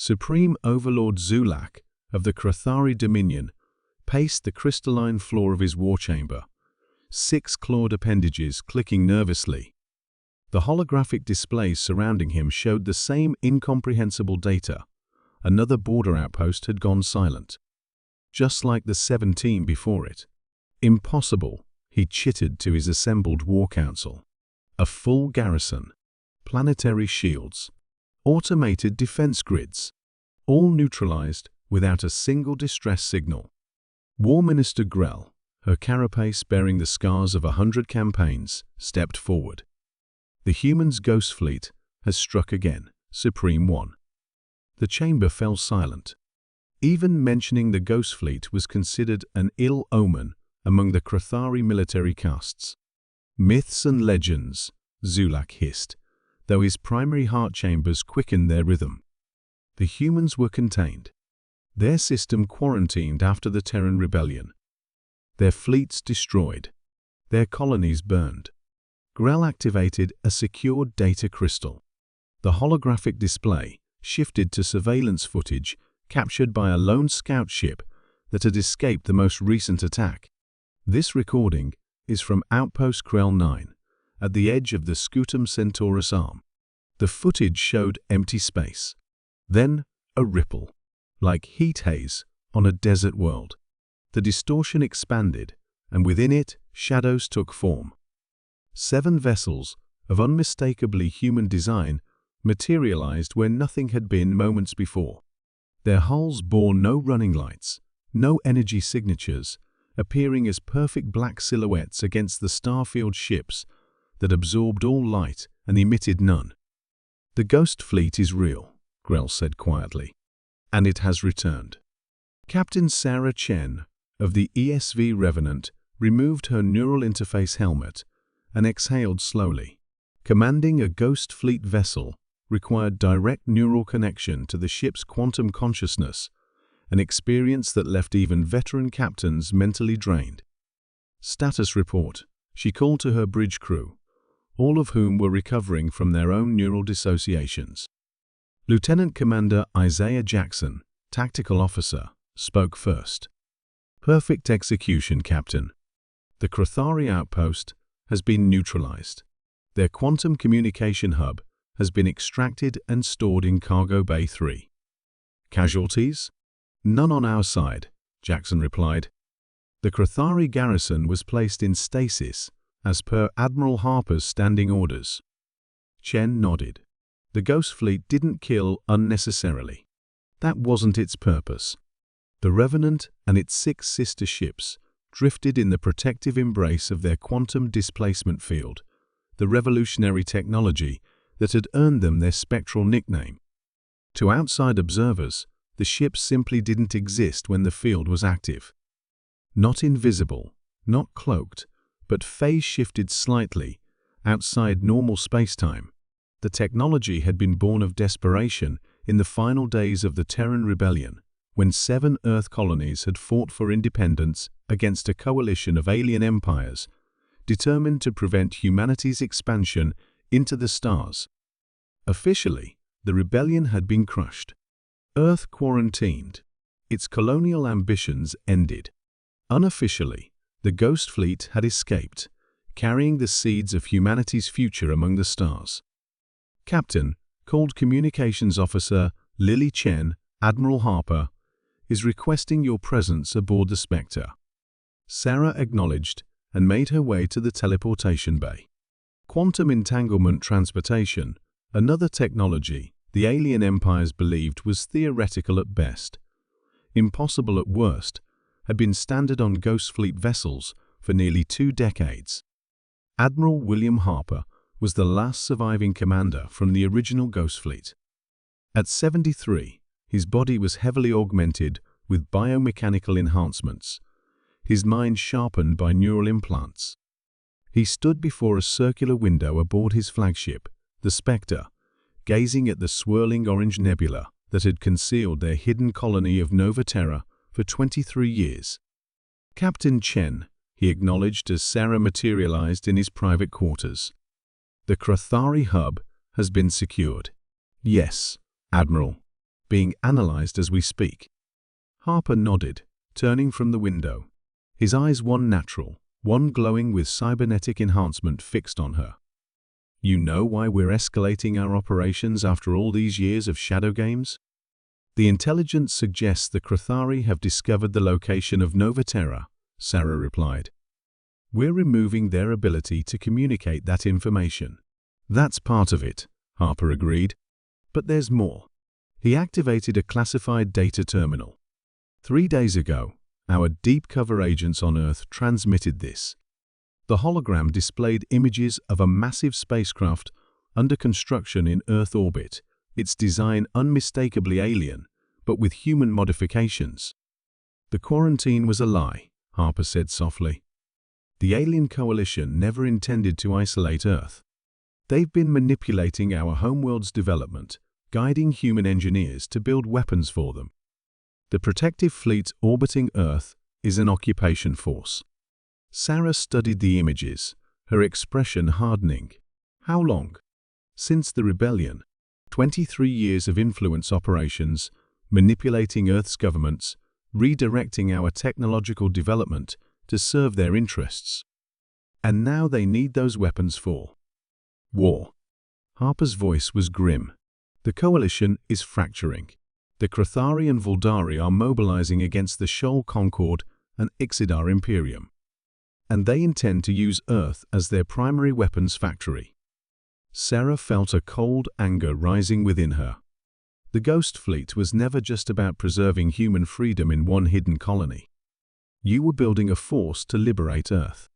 Supreme Overlord Zulak of the Krathari Dominion paced the crystalline floor of his war chamber, 6 clawed appendages clicking nervously. The holographic displays surrounding him showed the same incomprehensible data. Another border outpost had gone silent, just like the 17 before it. Impossible, he chittered to his assembled war council. A full garrison, planetary shields, automated defense grids, all neutralized without a single distress signal. War Minister Grell, her carapace bearing the scars of 100 campaigns, stepped forward. The humans' ghost fleet has struck again, Supreme One. The chamber fell silent. Even mentioning the ghost fleet was considered an ill omen among the Krathari military castes. Myths and legends, Zulak hissed, though his primary heart chambers quickened their rhythm. The humans were contained, their system quarantined after the Terran rebellion, their fleets destroyed, their colonies burned. Grell activated a secured data crystal. The holographic display shifted to surveillance footage captured by a lone scout ship that had escaped the most recent attack. This recording is from Outpost Krell 9, at the edge of the Scutum Centaurus arm. The footage showed empty space. Then a ripple, like heat haze on a desert world. The distortion expanded, and within it, shadows took form. 7 vessels of unmistakably human design materialized where nothing had been moments before. Their hulls bore no running lights, no energy signatures, appearing as perfect black silhouettes against the starfield ships that absorbed all light and emitted none. "The ghost fleet is real," Grell said quietly, "and it has returned." Captain Sarah Chen of the ESV Revenant removed her neural interface helmet and exhaled slowly. Commanding a ghost fleet vessel required direct neural connection to the ship's quantum consciousness, an experience that left even veteran captains mentally drained. "Status report," she called to her bridge crew, all of whom were recovering from their own neural dissociations. Lieutenant Commander Isaiah Jackson, tactical officer, spoke first. "Perfect execution, Captain. The Krathari outpost has been neutralized. Their quantum communication hub has been extracted and stored in Cargo Bay 3. Casualties? None on our side," Jackson replied. "The Krathari garrison was placed in stasis as per Admiral Harper's standing orders." Chen nodded. "The Ghost Fleet didn't kill unnecessarily. That wasn't its purpose. The Revenant and its 6 sister ships drifted in the protective embrace of their quantum displacement field, the revolutionary technology that had earned them their spectral nickname. To outside observers, the ships simply didn't exist when the field was active. Not invisible, not cloaked, but phase-shifted slightly, outside normal spacetime. The technology had been born of desperation in the final days of the Terran Rebellion, when 7 Earth colonies had fought for independence against a coalition of alien empires, determined to prevent humanity's expansion into the stars. Officially, the rebellion had been crushed. Earth quarantined. Its colonial ambitions ended. Unofficially, the Ghost Fleet had escaped, carrying the seeds of humanity's future among the stars. "Captain," called Communications Officer Lily Chen, "Admiral Harper is requesting your presence aboard the Spectre." Sarah acknowledged and made her way to the teleportation bay. Quantum entanglement transportation, another technology the alien empires believed was theoretical at best, impossible at worst, had been standard on Ghost Fleet vessels for nearly 2 decades. Admiral William Harper was the last surviving commander from the original Ghost Fleet. At 73, his body was heavily augmented with biomechanical enhancements, his mind sharpened by neural implants. He stood before a circular window aboard his flagship, the Spectre, gazing at the swirling orange nebula that had concealed their hidden colony of Nova Terra for 23 years. "Captain Chen," he acknowledged as Sarah materialized in his private quarters. "The Krathari hub has been secured." "Yes, Admiral." being analyzed as we speak. Harper nodded, turning from the window. His eyes one natural, one glowing with cybernetic enhancement fixed on her. You know why we're escalating our operations after all these years of shadow games? The intelligence suggests the Crathari have discovered the location of Nova Terra, Sarah replied. We're removing their ability to communicate that information. That's part of it, Harper agreed. But there's more. He activated a classified data terminal. 3 days ago, our deep cover agents on Earth transmitted this. The hologram displayed images of a massive spacecraft under construction in Earth orbit, its design unmistakably alien, but with human modifications. The quarantine was a lie, Harper said softly. The alien coalition never intended to isolate Earth. They've been manipulating our homeworld's development, guiding human engineers to build weapons for them. The protective fleet orbiting Earth is an occupation force. Sarah studied the images, her expression hardening. How long? Since the rebellion. 23 years of influence operations, manipulating Earth's governments, redirecting our technological development to serve their interests. And now they need those weapons for war. Harper's voice was grim. The coalition is fracturing. The Crathari and Vuldari are mobilizing against the Shoal Concord and Ixidar Imperium. And they intend to use Earth as their primary weapons factory. Sarah felt a cold anger rising within her. The Ghost Fleet was never just about preserving human freedom in one hidden colony. You were building a force to liberate Earth.